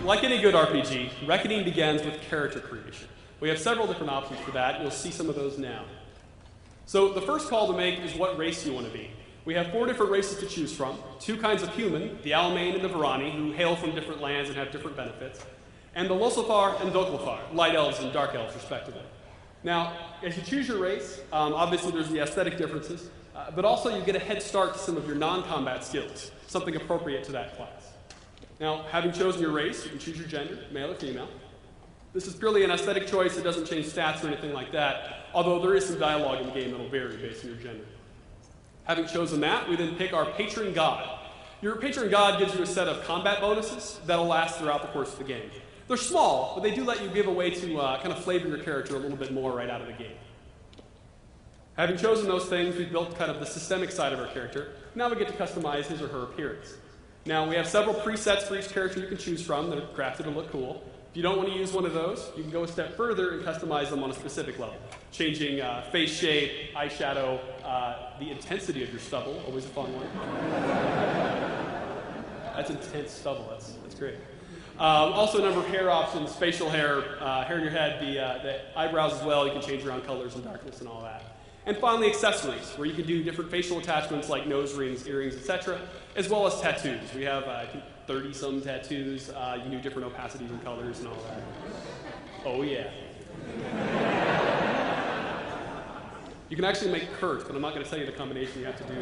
like any good RPG, Reckoning begins with character creation. We have several different options for that, and you'll see some of those now. So the first call to make is what race you want to be. We have 4 different races to choose from, 2 kinds of human, the Almain and the Varani, who hail from different lands and have different benefits, and the Losofar and Doklafar, light elves and dark elves, respectively. Now, as you choose your race, obviously there's the aesthetic differences, but also you get a head start to some of your non-combat skills, something appropriate to that class. Now, having chosen your race, you can choose your gender, male or female. This is purely an aesthetic choice. It doesn't change stats or anything like that, although there is some dialogue in the game that will vary based on your gender. Having chosen that, we then pick our patron god. Your patron god gives you a set of combat bonuses that'll last throughout the course of the game. They're small, but they do let you give a way to kind of flavor your character a little bit more right out of the game. Having chosen those things, we've built kind of the systemic side of our character. Now we get to customize his or her appearance. Now, we have several presets for each character you can choose from that are crafted to look cool. If you don't want to use one of those, you can go a step further and customize them on a specific level, changing face shape, eyeshadow, the intensity of your stubble, always a fun one. That's intense stubble, that's great. Also a number of hair options, facial hair, hair in your head, the eyebrows as well. You can change around colors and darkness and all that. And finally, accessories, where you can do different facial attachments like nose rings, earrings, etc., as well as tattoos. We have, I think, 30-some tattoos. You can do different opacities and colors and all that. Oh, yeah. You can actually make Kurt, but I'm not going to tell you the combination you have to do.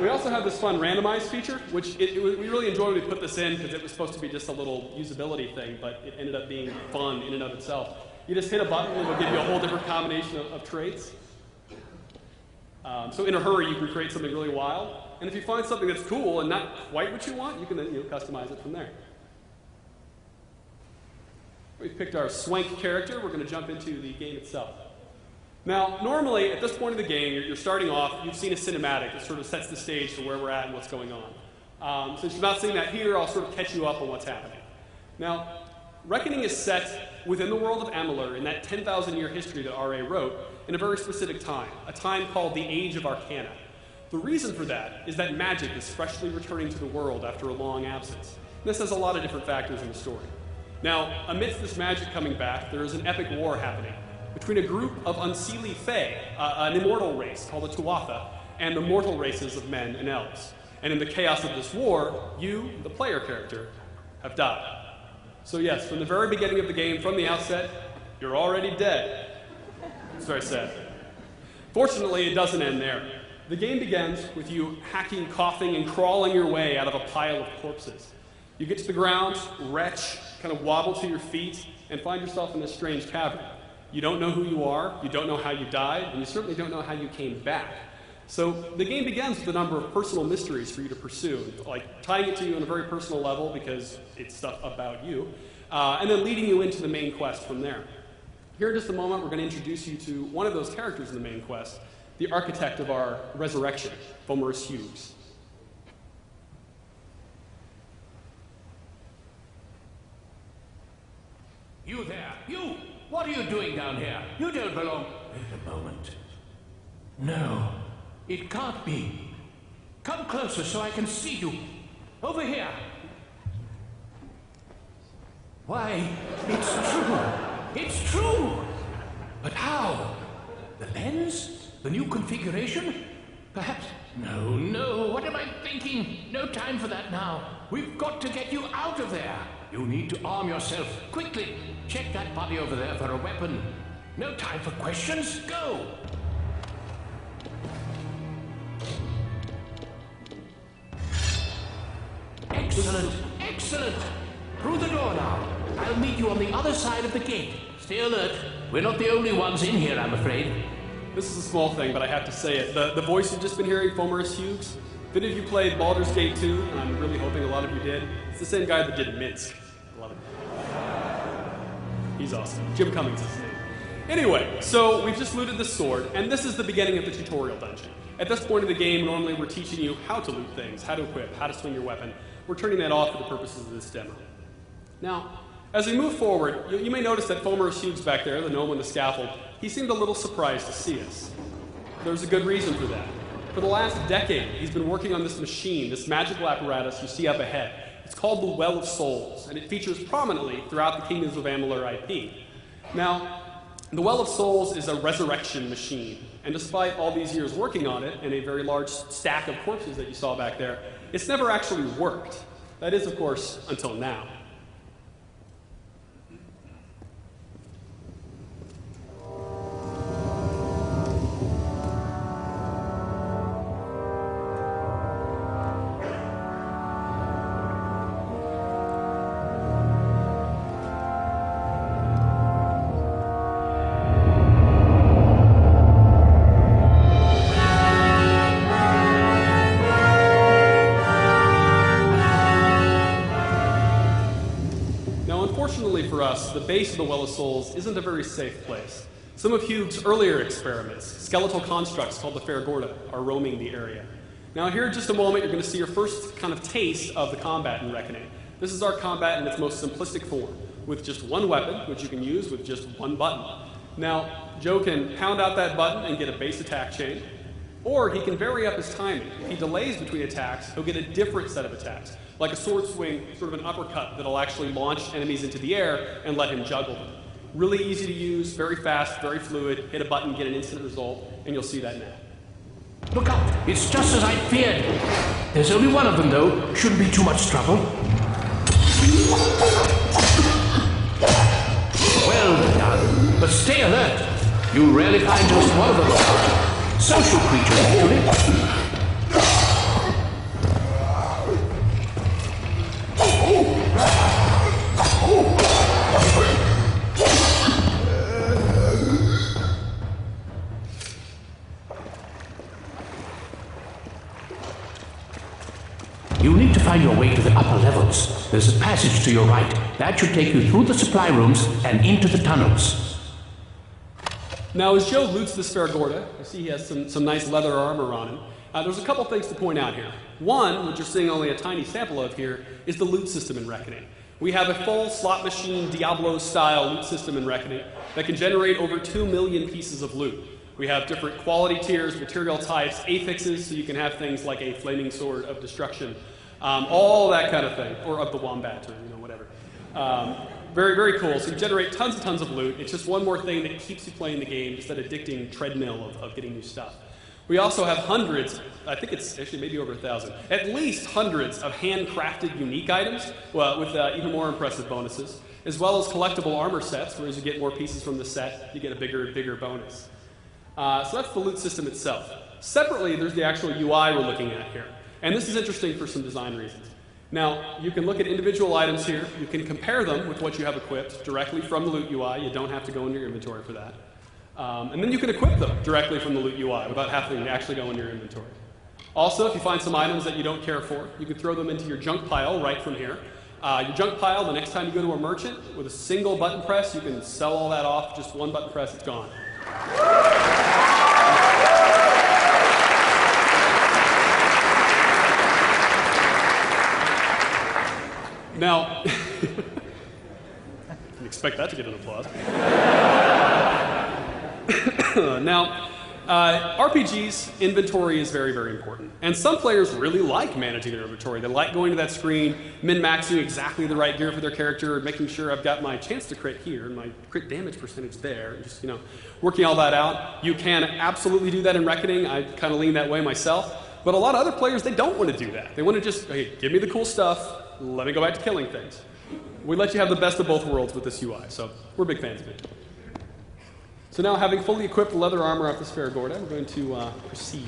We also have this fun randomized feature, which we really enjoyed when we put this in because it was supposed to be just a little usability thing, but it ended up being fun in and of itself. You just hit a button and it'll give you a whole different combination of traits. So in a hurry, you can create something really wild. And if you find something that's cool and not quite what you want, you can then customize it from there. We've picked our swank character. We're going to jump into the game itself. Now, normally, at this point in the game, you're starting off, you've seen a cinematic that sort of sets the stage for where we're at and what's going on. Since you're not seeing that here, I'll sort of catch you up on what's happening. Now, Reckoning is set within the world of Amalur in that 10,000-year history that R.A. wrote in a very specific time, a time called the Age of Arcana. The reason for that is that magic is freshly returning to the world after a long absence. This has a lot of different factors in the story. Now, amidst this magic coming back, there is an epic war happening between a group of unseelie fae, an immortal race called the Tuatha, and the mortal races of men and elves. And in the chaos of this war, you, the player character, have died. So yes, from the very beginning of the game, from the outset, you're already dead. It's very sad. Fortunately, it doesn't end there. The game begins with you hacking, coughing, and crawling your way out of a pile of corpses. You get to the ground, retch, kind of wobble to your feet, and find yourself in this strange cavern. You don't know who you are, you don't know how you died, and you certainly don't know how you came back. So the game begins with a number of personal mysteries for you to pursue, like tying it to you on a very personal level because it's stuff about you, and then leading you into the main quest from there. Here in just a moment, we're going to introduce you to one of those characters in the main quest, the architect of our resurrection, Fomorus Hughes. You there, you! What are you doing down here? You don't belong... Wait a moment. No, it can't be. Come closer so I can see you. Over here. Why, it's true. It's true. But how? The lens? The new configuration? Perhaps... No, what am I thinking? No time for that now. We've got to get you out of there. You need to arm yourself. Quickly, check that body over there for a weapon. No time for questions. Go! Excellent, excellent. Through the door now. I'll meet you on the other side of the gate. Stay alert. We're not the only ones in here, I'm afraid. This is a small thing, but I have to say it. The voice you've just been hearing, Fomorus Hughes, if any of you played Baldur's Gate 2, and I'm really hoping a lot of you did, it's the same guy that did Minsk. I love it. He's awesome. Jim Cummings is his name. Anyway, so we've just looted the sword, and this is the beginning of the tutorial dungeon. At this point in the game, normally we're teaching you how to loot things, how to equip, how to swing your weapon. We're turning that off for the purposes of this demo. Now, as we move forward, you may notice that Fomorus Hughes back there, the gnome on the scaffold, he seemed a little surprised to see us. There's a good reason for that. For the last decade, he's been working on this machine, this magical apparatus you see up ahead. It's called the Well of Souls, and it features prominently throughout the Kingdoms of Amalur IP. Now, the Well of Souls is a resurrection machine, and despite all these years working on it and a very large stack of corpses that you saw back there, it's never actually worked. That is, of course, until now. Unfortunately for us, the base of the Well of Souls isn't a very safe place. Some of Hugh's earlier experiments, skeletal constructs called the Ferragorda, are roaming the area. Now here in just a moment, you're going to see your first kind of taste of the combat in Reckoning. This is our combat in its most simplistic form, with just one weapon, which you can use with just one button. Now, Joe can pound out that button and get a base attack chain, or he can vary up his timing. If he delays between attacks, he'll get a different set of attacks, like a sword swing, sort of an uppercut that'll actually launch enemies into the air and let him juggle them. Really easy to use, very fast, very fluid. Hit a button, get an instant result, and you'll see that now. Look out! It's just as I feared. There's only one of them, though. Shouldn't be too much trouble. Well done. But stay alert. You'll rarely find just one of them around. Social creatures, actually. You need to find your way to the upper levels. There's a passage to your right. That should take you through the supply rooms and into the tunnels. Now, as Joe loots this Ferragorda, you see he has some nice leather armor on him. There's a couple things to point out here. One, which you're seeing only a tiny sample of here, is the loot system in Reckoning. We have a full slot machine Diablo-style loot system in Reckoning that can generate over 2 million pieces of loot. We have different quality tiers, material types, affixes, so you can have things like a flaming sword of destruction, all that kind of thing, or of the wombat, or whatever. Very, very cool. So you generate tons and tons of loot. It's just one more thing that keeps you playing the game, just that addicting treadmill of getting new stuff. We also have hundreds, I think it's actually maybe over 1,000, at least hundreds of handcrafted unique items with even more impressive bonuses, as well as collectible armor sets, where as you get more pieces from the set, you get a bigger and bigger bonus. So that's the loot system itself. Separately, there's the actual UI we're looking at here. And this is interesting for some design reasons. Now, you can look at individual items here. You can compare them with what you have equipped directly from the loot UI. You don't have to go into your inventory for that. And then you can equip them directly from the loot UI without having to actually go into your inventory. Also, if you find some items that you don't care for, you can throw them into your junk pile right from here. Your junk pile, the next time you go to a merchant, with a single button press, you can sell all that off. Just one button press, it's gone. Now, didn't expect that to get an applause. Now, RPGs, inventory is very, very important. And some players really like managing their inventory. They like going to that screen, min-maxing exactly the right gear for their character, making sure I've got my chance to crit here and my crit damage percentage there, and just, working all that out. You can absolutely do that in Reckoning. I kind of lean that way myself. But a lot of other players, they don't want to do that. They want to just, hey, give me the cool stuff, let me go back to killing things. We let you have the best of both worlds with this UI, so we're big fans of it. So now, having fully equipped the leather armor off this Ferragorda, we're going to proceed.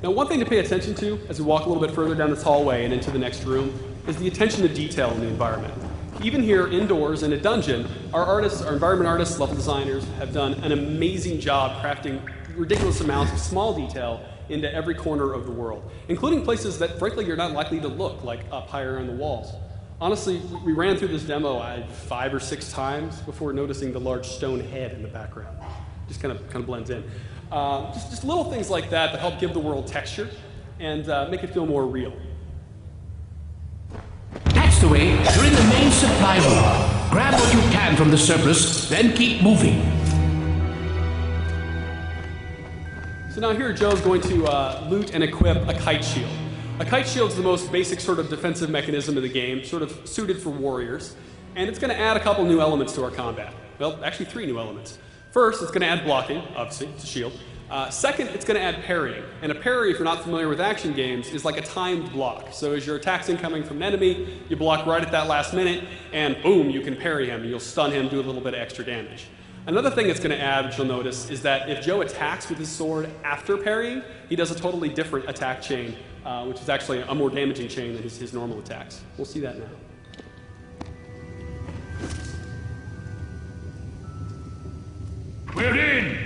Now, one thing to pay attention to as we walk a little bit further down this hallway and into the next room is the attention to detail in the environment. Even here, indoors in a dungeon, our artists, our environment artists, level designers, have done an amazing job crafting ridiculous amounts of small detail into every corner of the world, including places that, frankly, you're not likely to look, like up higher on the walls. Honestly, we ran through this demo 5 or 6 times before noticing the large stone head in the background. Just kind of blends in. Just little things like that that help give the world texture and make it feel more real. That's the way. You're in the main supply room. Grab what you can from the surplus, then keep moving. So now here Joe's going to loot and equip a kite shield. A kite shield is the most basic sort of defensive mechanism of the game, sort of suited for warriors, and it's going to add a couple new elements to our combat. Well, actually 3 new elements. First, it's going to add blocking, obviously, it's a shield. Second, it's going to add parrying. And a parry, if you're not familiar with action games, is like a timed block. So as your attack's incoming from an enemy, you block right at that last minute, and boom, you can parry him, and you'll stun him, do a little bit of extra damage. Another thing it's going to add, which you'll notice, is that if Joe attacks with his sword after parrying, he does a totally different attack chain, which is actually a more damaging chain than his normal attacks. We'll see that now. We're in!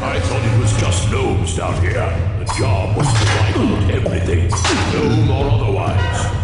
I thought it was just gnomes down here. The job was to wipe out everything. Gnome or otherwise.